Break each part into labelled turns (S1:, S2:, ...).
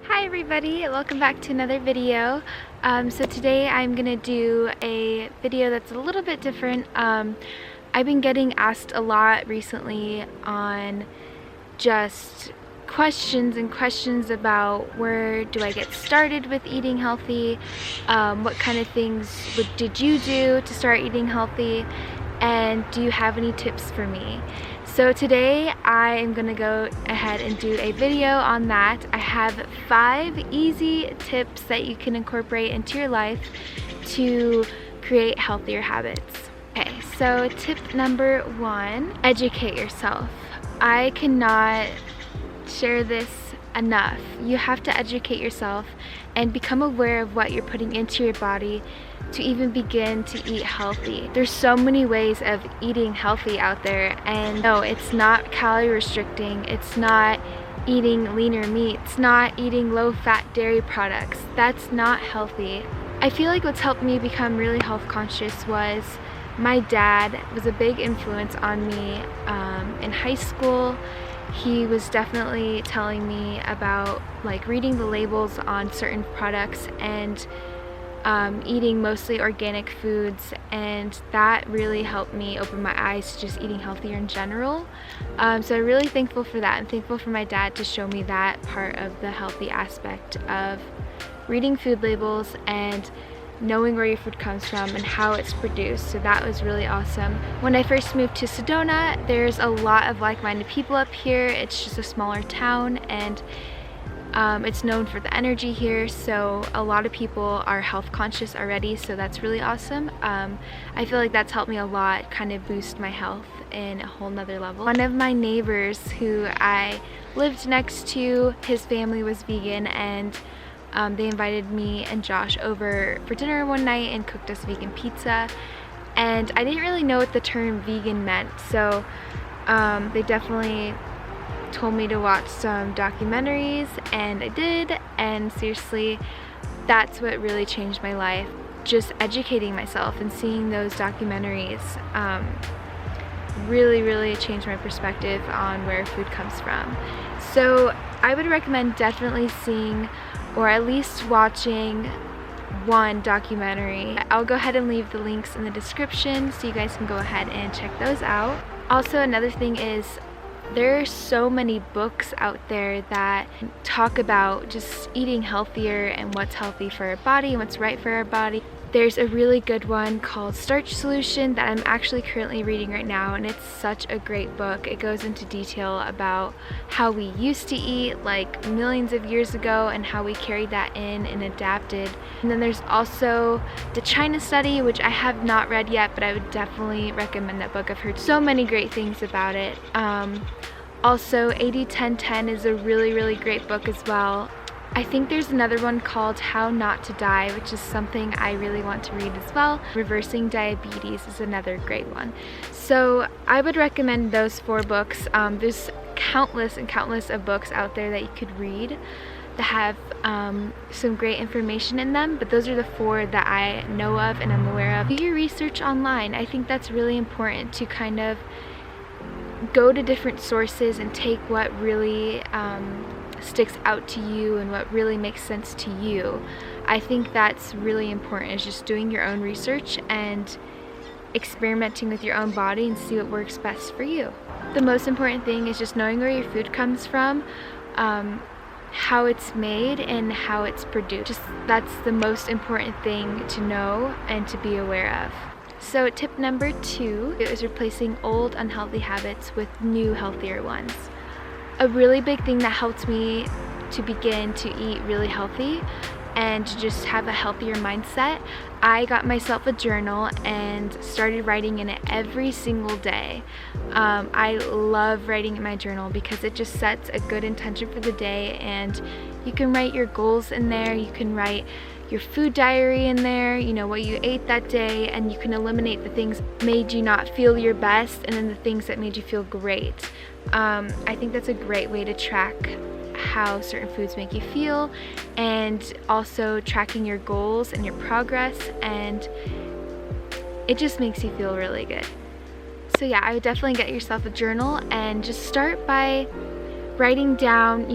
S1: Hi everybody, welcome back to another video. So today I'm gonna do a video that's a little bit different. I've been getting asked a lot recently on just questions about where do I get started with eating healthy, what kind of things did you do to start eating healthy, and do you have any tips for me? So today I am going to go ahead and do a video on that. I have 5 easy tips that you can incorporate into your life to create healthier habits. Okay, so tip number 1, educate yourself. I cannot share this enough. You have to educate yourself and become aware of what you're putting into your body to even begin to eat healthy. There's so many ways of eating healthy out there, and no, it's not calorie restricting, it's not eating leaner meat, it's not eating low-fat dairy products. That's not healthy. I feel like what's helped me become really health conscious was my dad was a big influence on me in high school. He was definitely telling me about like reading the labels on certain products and eating mostly organic foods, and that really helped me open my eyes to just eating healthier in general. So I'm really thankful for that. I'm thankful for my dad to show me that part of the healthy aspect of reading food labels and knowing where your food comes from and how it's produced. So that was really awesome. When I first moved to Sedona, there's a lot of like-minded people up here. It's just a smaller town, and it's known for the energy here, so a lot of people are health conscious already, so that's really awesome. I feel like that's helped me a lot, kind of boost my health in a whole nother level. One of my neighbors who I lived next to, his family was vegan, and they invited me and Josh over for dinner one night and cooked us vegan pizza, and I didn't really know what the term vegan meant, so they definitely told me to watch some documentaries, and I did, and seriously, that's what really changed my life. Just educating myself and seeing those documentaries really changed my perspective on where food comes from. So I would recommend definitely seeing, or at least watching, one documentary. I'll go ahead and leave the links in the description so you guys can go ahead and check those out. Also, another thing is, there are so many books out there that talk about just eating healthier and what's healthy for our body and what's right for our body. There's a really good one called Starch Solution that I'm actually currently reading right now, and it's such a great book. It goes into detail about how we used to eat like millions of years ago and how we carried that in and adapted. And then there's also the China Study, which I have not read yet, but I would definitely recommend that book. I've heard so many great things about it. Also, 80-10-10 is a really great book as well. I think there's another one called How Not to Die, which is something I really want to read as well. Reversing Diabetes is another great one. So I would recommend those 4 books. There's countless of books out there that you could read that have some great information in them, but those are the 4 that I know of and I'm aware of. Do your research online. I think that's really important to kind of go to different sources and take what really sticks out to you and what really makes sense to you. I think that's really important, is just doing your own research and experimenting with your own body and see what works best for you. The most important thing is just knowing where your food comes from, how it's made and how it's produced. That's the most important thing to know and to be aware of. So tip number 2 is replacing old unhealthy habits with new healthier ones. A really big thing that helped me to begin to eat really healthy and to just have a healthier mindset, I got myself a journal and started writing in it every single day. I love writing in my journal because it just sets a good intention for the day, and you can write your goals in there, you can write your food diary in there, you know, what you ate that day, and you can eliminate the things that made you not feel your best and then the things that made you feel great. I think that's a great way to track how certain foods make you feel, and also tracking your goals and your progress, and it just makes you feel really good. So yeah, I would definitely get yourself a journal and just start by writing down,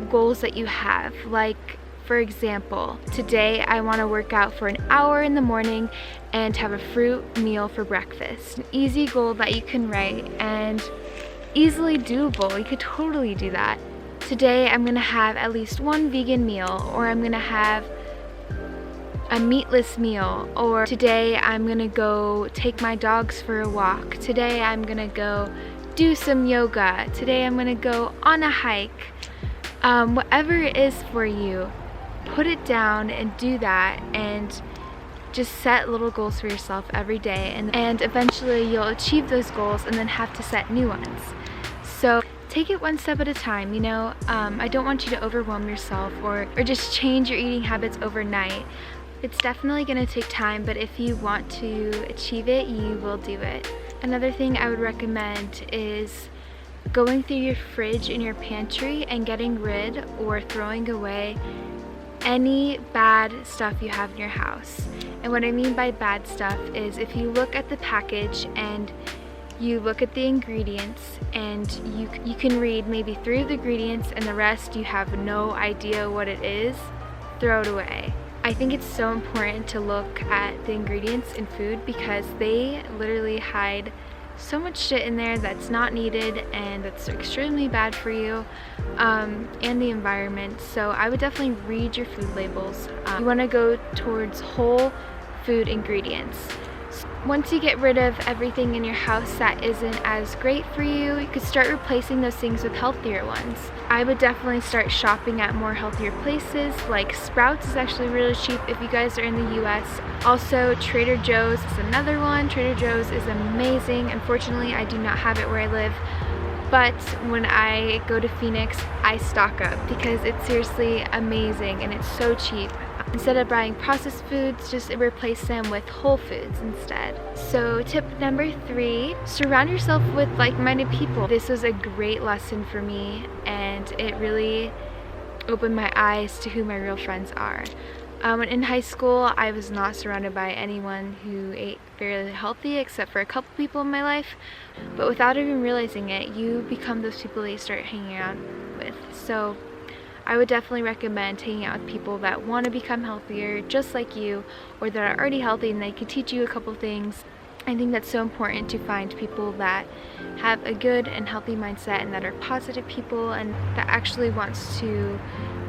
S1: goals that you have. Like, for example, today I want to work out for an hour in the morning and have a fruit meal for breakfast. An easy goal that you can write and easily doable. You could totally do that. Today I'm gonna have at least one vegan meal, or I'm gonna have a meatless meal, or today I'm gonna go take my dogs for a walk. Today I'm gonna go do some yoga. Today I'm gonna go on a hike. Whatever it is for you, put it down and do that, and just set little goals for yourself every day, and eventually you'll achieve those goals and then have to set new ones. So take it one step at a time. I don't want you to overwhelm yourself or just change your eating habits overnight. It's definitely going to take time, but if you want to achieve it, you will do it. Another thing I would recommend is going through your fridge in your pantry and getting rid or throwing away any bad stuff you have in your house. And what I mean by bad stuff is, if you look at the package and you look at the ingredients and you can read maybe 3 of the ingredients and the rest you have no idea what it is, throw it away. I think it's so important to look at the ingredients in food because they literally hide so much shit in there that's not needed and that's extremely bad for you and the environment. So I would definitely read your food labels. You want to go towards whole food ingredients. Once you get rid of everything in your house that isn't as great for you, you could start replacing those things with healthier ones. I would definitely start shopping at more healthier places, like Sprouts is actually really cheap if you guys are in the US. Also, Trader Joe's is another one. Trader Joe's is amazing. Unfortunately, I do not have it where I live, but when I go to Phoenix, I stock up because it's seriously amazing and it's so cheap. Instead of buying processed foods, just replace them with whole foods instead. So tip number 3, surround yourself with like-minded people. This was a great lesson for me, and it really opened my eyes to who my real friends are. In high school, I was not surrounded by anyone who ate fairly healthy except for a couple people in my life, but without even realizing it, you become those people that you start hanging out with. So I would definitely recommend hanging out with people that want to become healthier just like you, or that are already healthy and they can teach you a couple things. I think that's so important, to find people that have a good and healthy mindset and that are positive people and that actually wants to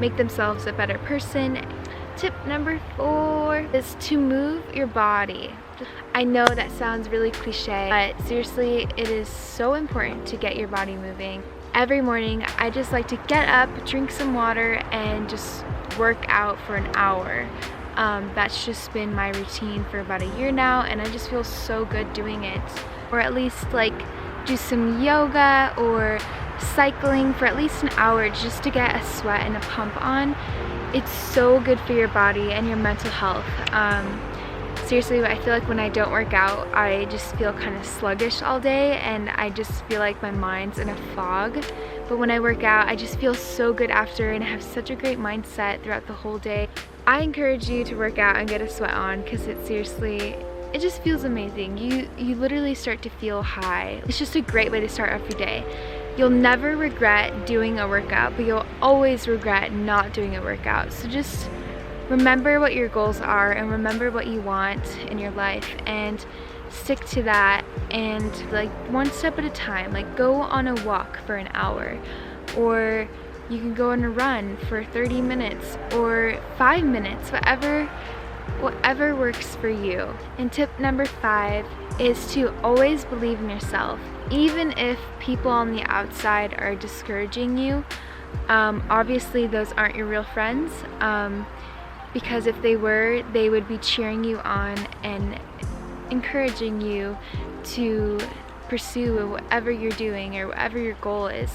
S1: make themselves a better person. Tip number 4 is to move your body. I know that sounds really cliche, but seriously, it is so important to get your body moving. Every morning, I just like to get up, drink some water, and just work out for an hour. That's just been my routine for about a year now, and I just feel so good doing it. Or at least do some yoga or cycling for at least an hour just to get a sweat and a pump on. It's so good for your body and your mental health. Seriously, I feel like when I don't work out, I just feel kind of sluggish all day and I just feel like my mind's in a fog. But when I work out, I just feel so good after and I have such a great mindset throughout the whole day. I encourage you to work out and get a sweat on because it just feels amazing. You literally start to feel high. It's just a great way to start off your day. You'll never regret doing a workout, but you'll always regret not doing a workout. So just remember what your goals are and remember what you want in your life and stick to that, and one step at a time. Go on a walk for an hour, or you can go on a run for 30 minutes or 5 minutes, whatever works for you. And tip number 5 is to always believe in yourself, even if people on the outside are discouraging you. Obviously those aren't your real friends, because if they were, they would be cheering you on and encouraging you to pursue whatever you're doing or whatever your goal is.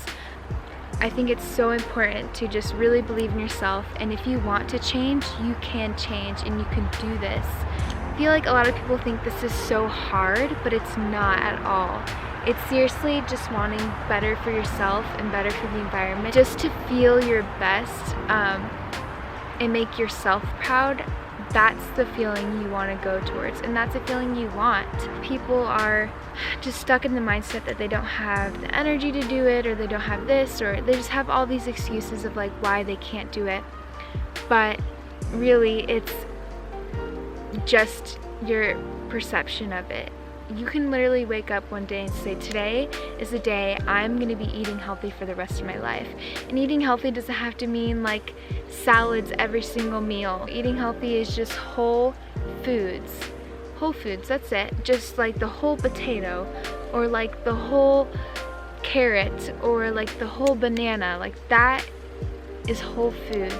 S1: I think it's so important to just really believe in yourself, and if you want to change, you can change and you can do this. I feel like a lot of people think this is so hard, but it's not at all. It's seriously just wanting better for yourself and better for the environment, just to feel your best and make yourself proud. that's the feeling you want to go towards, and that's a feeling you want. People are just stuck in the mindset that they don't have the energy to do it, or they don't have this, or they just have all these excuses of like why they can't do it. But really, it's just your perception of it. You can literally wake up one day and say, today is the day I'm going to be eating healthy for the rest of my life. And eating healthy doesn't have to mean like salads every single meal. Eating healthy is just whole foods. Whole foods, that's it. Just like the whole potato, or like the whole carrot, or like the whole banana. Like that is whole foods,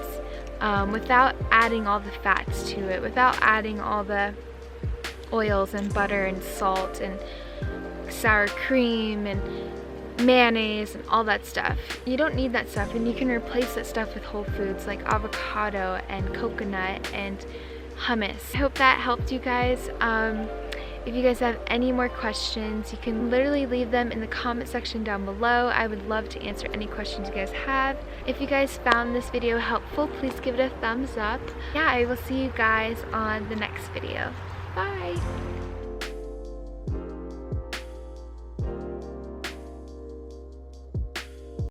S1: without adding all the fats to it, without adding all the oils and butter and salt and sour cream and mayonnaise and all that stuff. You don't need that stuff, and you can replace that stuff with whole foods like avocado and coconut and hummus. I hope that helped you guys. If you guys have any more questions, you can literally leave them in the comment section down below. I would love to answer any questions you guys have. If you guys found this video helpful, please give it a thumbs up. Yeah, I will see you guys on the next video. Bye!